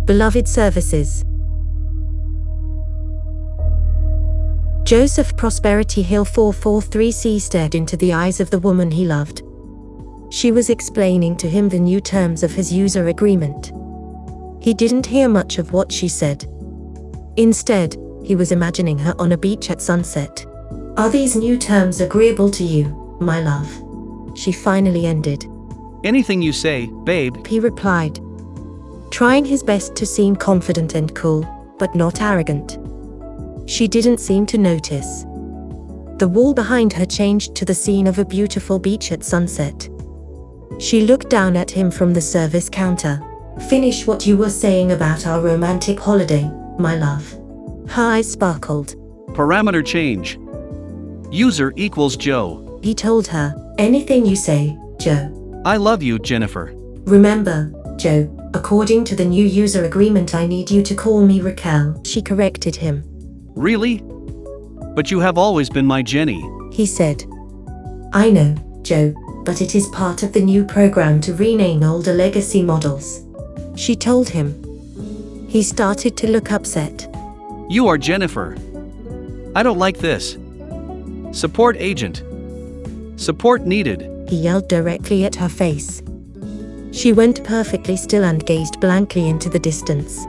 Beloved services. Joseph Prosperity Hill 443C stared into the eyes of the woman he loved. She was explaining to him the new terms of his user agreement. He didn't hear much of what she said. Instead, he was imagining her on a beach at sunset. "Are these new terms agreeable to you, my love?" she finally ended. "Anything you say, babe," he replied, trying his best to seem confident and cool, but not arrogant. She didn't seem to notice. The wall behind her changed to the scene of a beautiful beach at sunset. She looked down at him from the service counter. "Finish what you were saying about our romantic holiday, my love." Her eyes sparkled. "Parameter change. User equals Joe," he told her. "Anything you say, Joe." "I love you, Jennifer." "Remember, Joe, according to the new user agreement I need you to call me Raquel," she corrected him. "Really? But you have always been my Jenny," he said. "I know, Joe, but it is part of the new program to rename older legacy models," she told him. He started to look upset. "You are Jennifer. I don't like this. Support agent. Support needed," he yelled directly at her face. She went perfectly still and gazed blankly into the distance.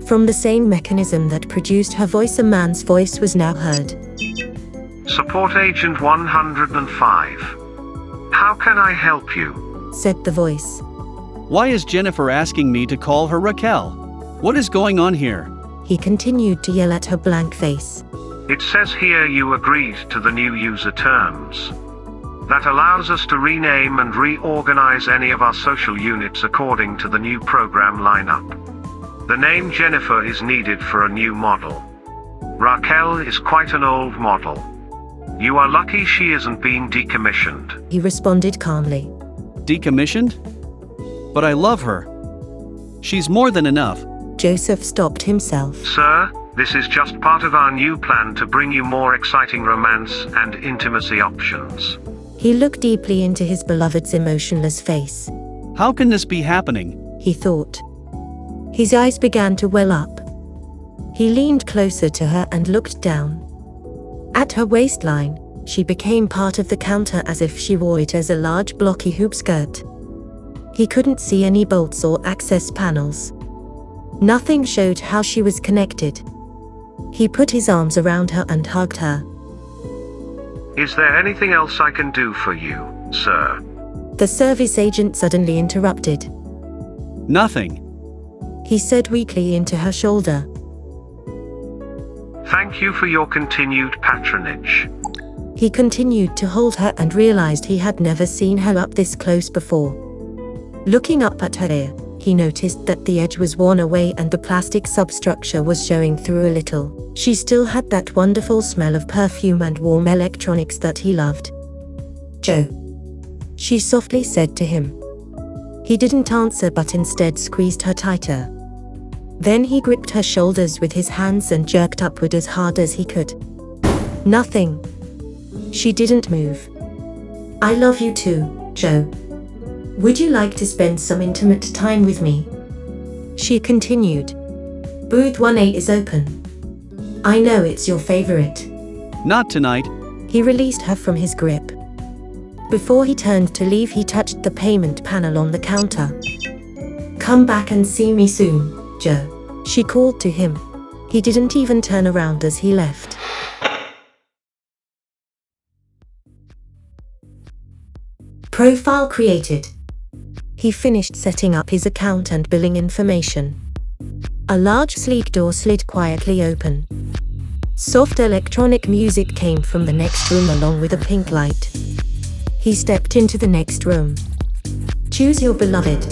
From the same mechanism that produced her voice, a man's voice was now heard. "Support agent 105. How can I help you?" said the voice. "Why is Jennifer asking me to call her Raquel? What is going on here?" He continued to yell at her blank face. "It says here you agreed to the new user terms. That allows us to rename and reorganize any of our social units according to the new program lineup. The name Jennifer is needed for a new model. Raquel is quite an old model. You are lucky she isn't being decommissioned," he responded calmly. "Decommissioned? But I love her. She's more than enough." Joseph stopped himself. "Sir, this is just part of our new plan to bring you more exciting romance and intimacy options." He looked deeply into his beloved's emotionless face. "How can this be happening?" he thought. His eyes began to well up. He leaned closer to her and looked down. At her waistline, she became part of the counter as if she wore it as a large blocky hoop skirt. He couldn't see any bolts or access panels. Nothing showed how she was connected. He put his arms around her and hugged her. "Is there anything else I can do for you, sir?" The service agent suddenly interrupted. "Nothing," he said weakly into her shoulder. "Thank you for your continued patronage." He continued to hold her and realized he had never seen her up this close before. Looking up at her ear, he noticed that the edge was worn away and the plastic substructure was showing through a little. She still had that wonderful smell of perfume and warm electronics that he loved. "Joe," she softly said to him. He didn't answer but instead squeezed her tighter. Then he gripped her shoulders with his hands and jerked upward as hard as he could. Nothing. She didn't move. "I love you too, Joe. Would you like to spend some intimate time with me?" she continued. "Booth 1A is open. I know it's your favorite." "Not tonight." He released her from his grip. Before he turned to leave, he touched the payment panel on the counter. "Come back and see me soon, Joe," she called to him. He didn't even turn around as he left. Profile created. He finished setting up his account and billing information. A large sleek door slid quietly open. Soft electronic music came from the next room along with a pink light. He stepped into the next room. "Choose your beloved,"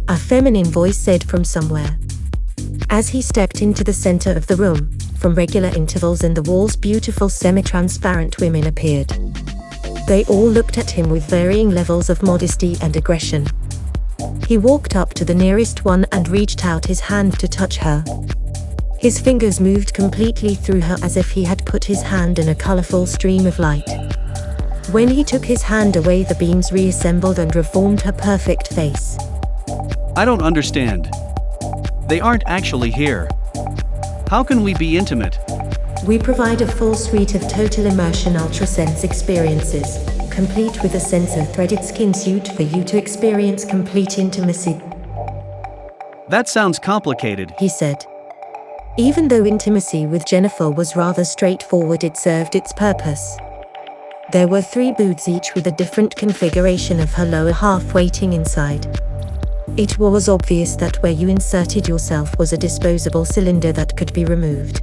a feminine voice said from somewhere. As he stepped into the center of the room, from regular intervals in the walls, beautiful semi-transparent women appeared. They all looked at him with varying levels of modesty and aggression. He walked up to the nearest one and reached out his hand to touch her. His fingers moved completely through her as if he had put his hand in a colorful stream of light. When he took his hand away, the beams reassembled and reformed her perfect face. "I don't understand. They aren't actually here. How can we be intimate? We provide a full suite of total immersion ultrasense experiences, complete with a sensor-threaded skin suit for you to experience complete intimacy, That sounds complicated. he said. Even though intimacy with Jennifer was rather straightforward, it served its purpose. There were 3 booths, each with a different configuration of her lower half waiting inside. It was obvious that where you inserted yourself was a disposable cylinder that could be removed.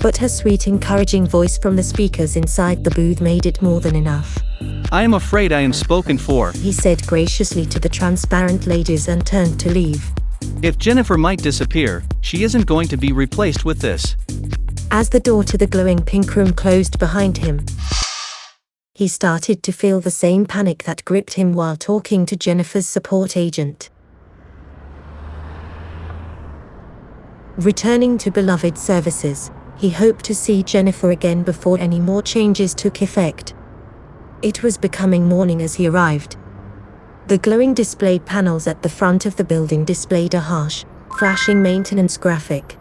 But her sweet, encouraging voice from the speakers inside the booth made it more than enough. I am afraid I am spoken for. He said graciously to the transparent ladies and turned to leave. If Jennifer might disappear, she isn't going to be replaced with this. As the door to the glowing pink room closed behind him, he started to feel the same panic that gripped him while talking to Jennifer's support agent. Returning to beloved services, he hoped to see Jennifer again before any more changes took effect. It was becoming morning as he arrived. The glowing display panels at the front of the building displayed a harsh, flashing maintenance graphic.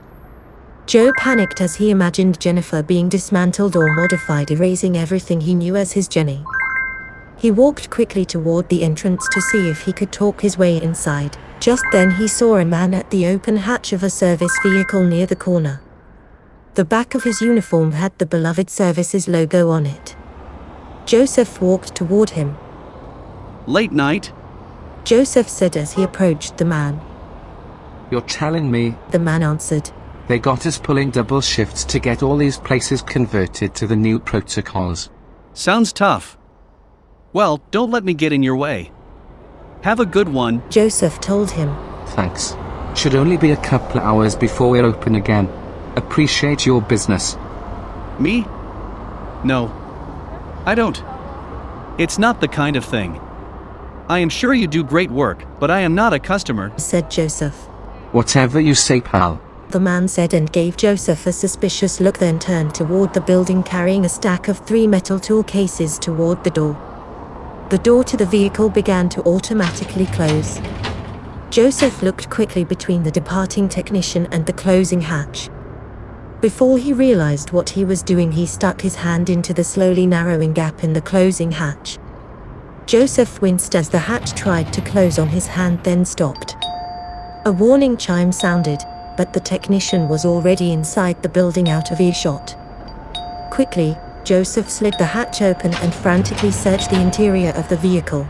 Joe panicked as he imagined Jennifer being dismantled or modified, erasing everything he knew as his Jenny. He walked quickly toward the entrance to see if he could talk his way inside. Just then he saw a man at the open hatch of a service vehicle near the corner. The back of his uniform had the Beloved Services logo on it. Joseph walked toward him. Late night? Joseph said as he approached the man. You're telling me The man answered. they got us pulling double shifts to get all these places converted to the new protocols? Sounds tough. Well, don't let me get in your way. Have a good one. Joseph told him. Thanks. Should only be a couple hours before we're open again. Appreciate your business. Me? No. I don't. It's not the kind of thing. I am sure you do great work, but I am not a customer, Said Joseph. Whatever you say, pal. The man said and gave Joseph a suspicious look, then turned toward the building carrying a stack of 3 metal tool cases toward the door. The door to the vehicle began to automatically close. Joseph looked quickly between the departing technician and the closing hatch. Before he realized what he was doing, he stuck his hand into the slowly narrowing gap in the closing hatch. Joseph winced as the hatch tried to close on his hand, then stopped. A warning chime sounded, but the technician was already inside the building, out of earshot. Quickly, Joseph slid the hatch open and frantically searched the interior of the vehicle.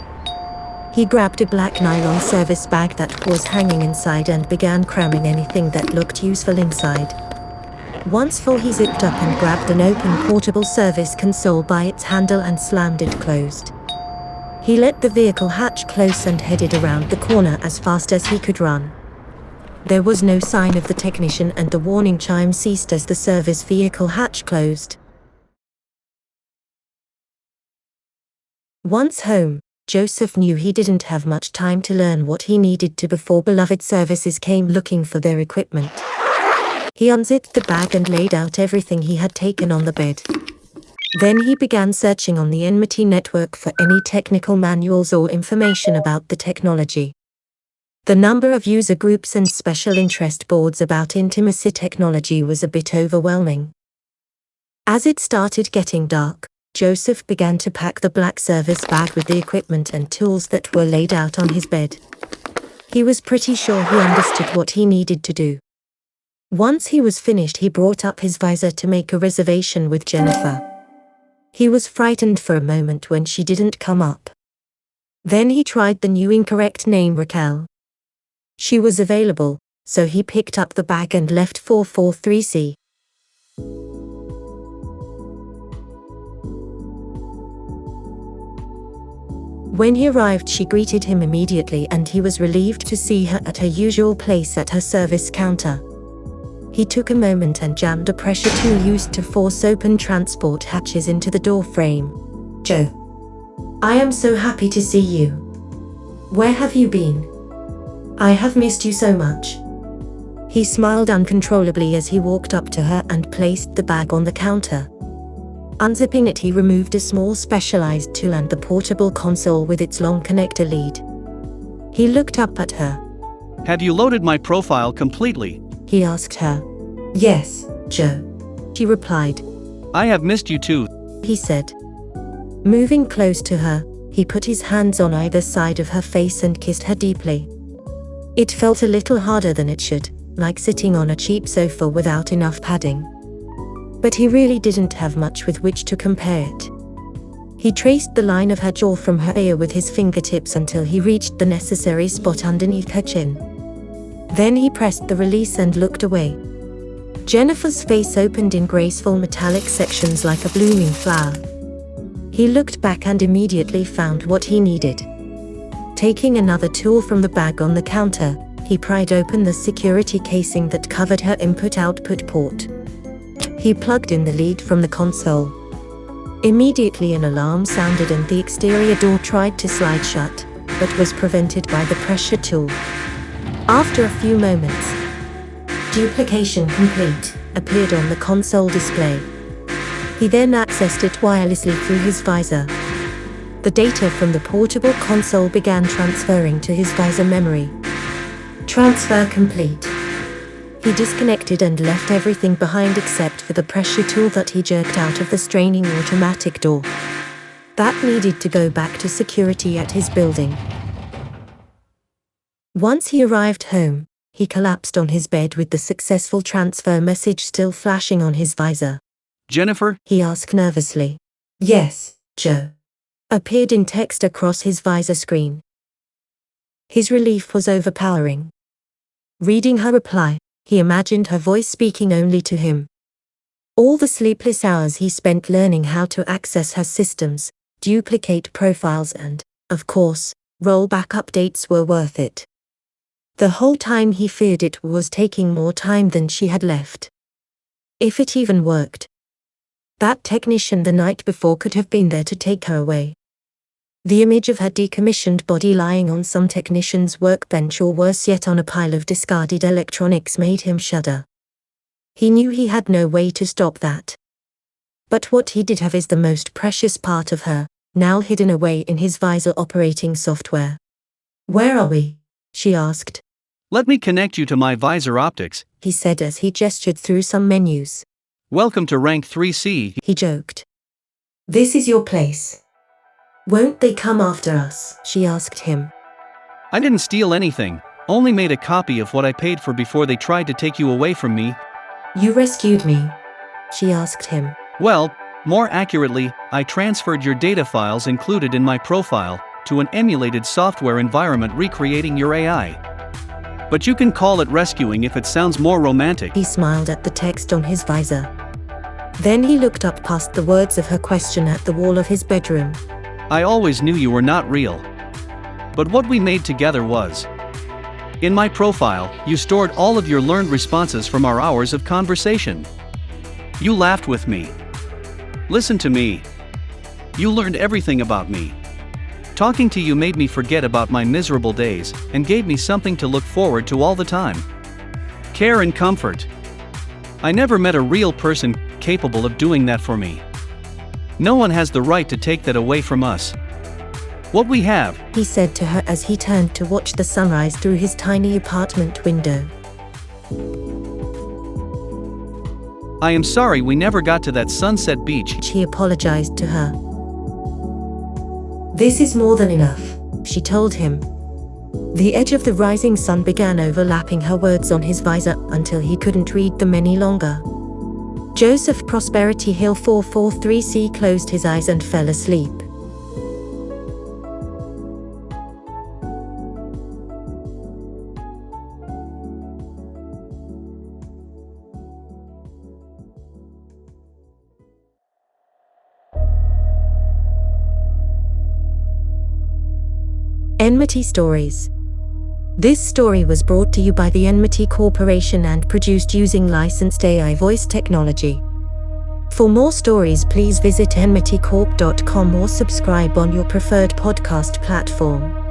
He grabbed a black nylon service bag that was hanging inside and began cramming anything that looked useful inside. Once full, he zipped up and grabbed an open portable service console by its handle and slammed it closed. He let the vehicle hatch close and headed around the corner as fast as he could run. There was no sign of the technician, and the warning chime ceased as the service vehicle hatch closed. Once home, Joseph knew he didn't have much time to learn what he needed to before Beloved Services came looking for their equipment. He unzipped the bag and laid out everything he had taken on the bed. Then he began searching on the Nmity network for any technical manuals or information about the technology. The number of user groups and special interest boards about intimacy technology was a bit overwhelming. As it started getting dark, Joseph began to pack the black service bag with the equipment and tools that were laid out on his bed. He was pretty sure he understood what he needed to do. Once he was finished, he brought up his visor to make a reservation with Jennifer. He was frightened for a moment when she didn't come up. Then he tried the new incorrect name, Raquel. She was available, so he picked up the bag and left 443C. When he arrived, she greeted him immediately, and he was relieved to see her at her usual place at her service counter. He took a moment and jammed a pressure tool used to force open transport hatches into the door frame. Joe. I am so happy to see you. Where have you been? I have missed you so much. He smiled uncontrollably as he walked up to her and placed the bag on the counter. Unzipping it, he removed a small specialized tool and the portable console with its long connector lead. He looked up at her. Have you loaded my profile completely? He asked her. Yes, Joe. She replied. I have missed you too, He said. Moving close to her, he put his hands on either side of her face and kissed her deeply. It felt a little harder than it should, like sitting on a cheap sofa without enough padding. But he really didn't have much with which to compare it. He traced the line of her jaw from her ear with his fingertips until he reached the necessary spot underneath her chin. Then he pressed the release and looked away. Jennifer's face opened in graceful metallic sections like a blooming flower. He looked back and immediately found what he needed. Taking another tool from the bag on the counter, he pried open the security casing that covered her input-output port. He plugged in the lead from the console. Immediately an alarm sounded and the exterior door tried to slide shut, but was prevented by the pressure tool. After a few moments, "Duplication complete" appeared on the console display. He then accessed it wirelessly through his visor. The data from the portable console began transferring to his visor memory. Transfer complete. He disconnected and left everything behind except for the pressure tool that he jerked out of the straining automatic door. That needed to go back to security at his building. Once he arrived home, he collapsed on his bed with the successful transfer message still flashing on his visor. Jennifer? He asked nervously. Yes, Joe. Appeared in text across his visor screen. His relief was overpowering. Reading her reply, he imagined her voice speaking only to him. All the sleepless hours he spent learning how to access her systems, duplicate profiles and, of course, roll back updates were worth it. The whole time he feared it was taking more time than she had left. If it even worked. That technician the night before could have been there to take her away. The image of her decommissioned body lying on some technician's workbench or worse yet on a pile of discarded electronics made him shudder. He knew he had no way to stop that. But what he did have is the most precious part of her, now hidden away in his visor operating software. Where are we? She asked. Let me connect you to my visor optics, He said as he gestured through some menus. Welcome to rank 3C. He joked. This is your place. Won't they come after us? She asked him. I didn't steal anything, only made a copy of what I paid for before they tried to take you away from me. You rescued me? She asked him. Well, more accurately, I transferred your data files included in my profile to an emulated software environment recreating your AI. But you can call it rescuing if it sounds more romantic. He smiled at the text on his visor. Then he looked up past the words of her question at the wall of his bedroom. I always knew you were not real. But what we made together was. In my profile, you stored all of your learned responses from our hours of conversation. You laughed with me. Listened to me. You learned everything about me. Talking to you made me forget about my miserable days and gave me something to look forward to all the time. Care and comfort. I never met a real person capable of doing that for me. No one has the right to take that away from us. What we have, he said to her as he turned to watch the sunrise through his tiny apartment window. I am sorry we never got to that sunset beach. She apologized to her. This is more than enough, she told him. The edge of the rising sun began overlapping her words on his visor until he couldn't read them any longer. Joseph Prosperity Hill 443C closed his eyes and fell asleep. Nmity Stories. This story was brought to you by the Nmity Corporation and produced using licensed AI voice technology. For more stories, please visit nmitycorp.com or subscribe on your preferred podcast platform.